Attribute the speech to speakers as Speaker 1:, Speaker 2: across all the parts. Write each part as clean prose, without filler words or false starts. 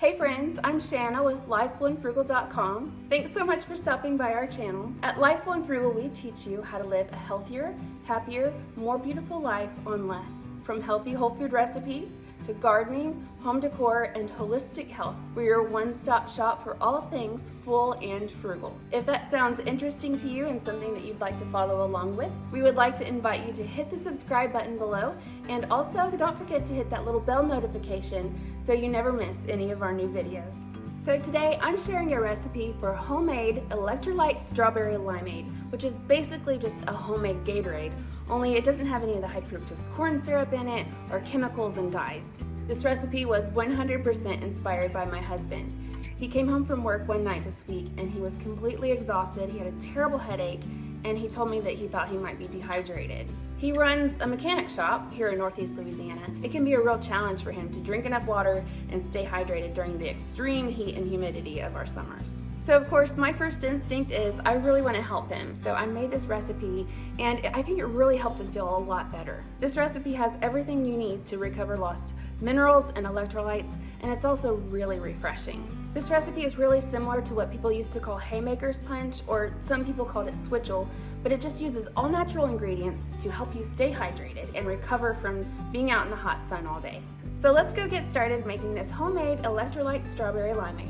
Speaker 1: Hey friends, I'm Shanna with LifefulAndFrugal.com. Thanks so much for stopping by our channel. At Lifeful and Frugal, we teach you how to live a healthier, happier, more beautiful life on less. From healthy whole food recipes to gardening, home decor, and holistic health, we're your one-stop shop for all things full and frugal. If that sounds interesting to you and something that you'd like to follow along with, we would like to invite you to hit the subscribe button below, and also don't forget to hit that little bell notification so you never miss any of our new videos. So today I'm sharing a recipe for homemade Electrolytes strawberry limeade, which is basically just a homemade Gatorade, only it doesn't have any of the high fructose corn syrup in it or chemicals and dyes. This recipe was 100% inspired by my husband. He came home from work one night this week and he was completely exhausted. He had a terrible headache and he told me that he thought he might be dehydrated. He runs a mechanic shop here in Northeast Louisiana. It can be a real challenge for him to drink enough water and stay hydrated during the extreme heat and humidity of our summers. So of course, my first instinct is I really want to help him. So I made this recipe and I think it really helped him feel a lot better. This recipe has everything you need to recover lost minerals and electrolytes, and it's also really refreshing. This recipe is really similar to what people used to call haymaker's punch, or some people called it switchel, but it just uses all natural ingredients to help you stay hydrated and recover from being out in the hot sun all day. So let's go get started making this homemade Electrolyte strawberry limeade.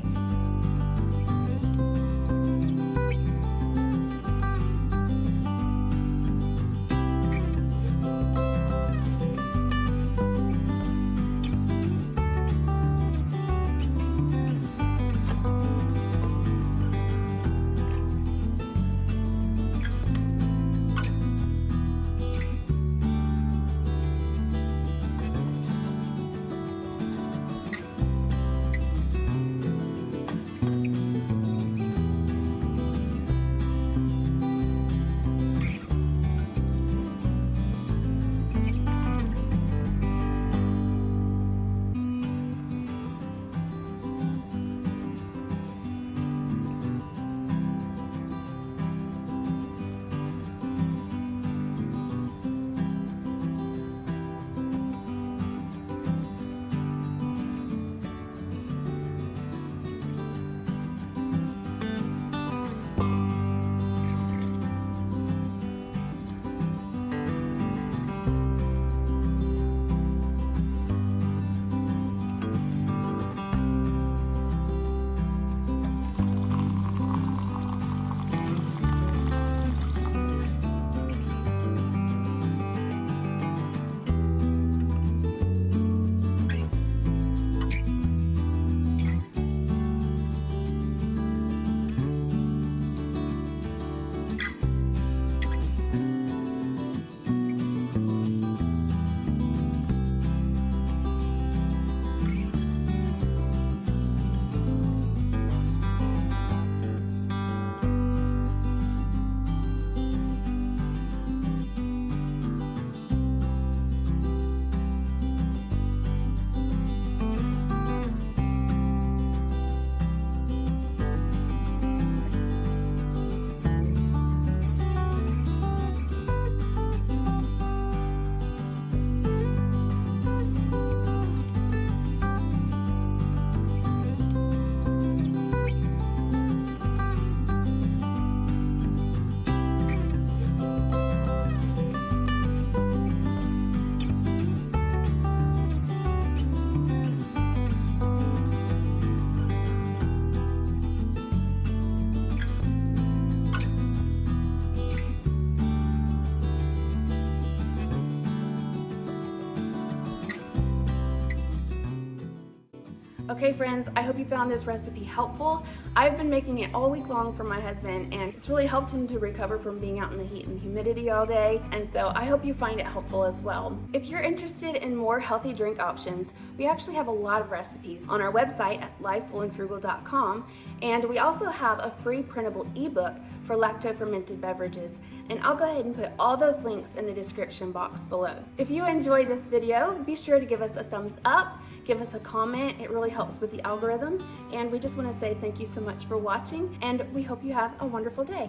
Speaker 1: Okay friends, I hope you found this recipe helpful. I've been making it all week long for my husband and it's really helped him to recover from being out in the heat and humidity all day, and so I hope you find it helpful as well. If you're interested in more healthy drink options, we actually have a lot of recipes on our website at lifefulandfrugal.com, and we also have a free printable ebook for lacto-fermented beverages, and I'll go ahead and put all those links in the description box below. If you enjoyed this video, be sure to give us a thumbs up, give us a comment. It really helps with the algorithm, and we just want to say thank you so much for watching, and we hope you have a wonderful day.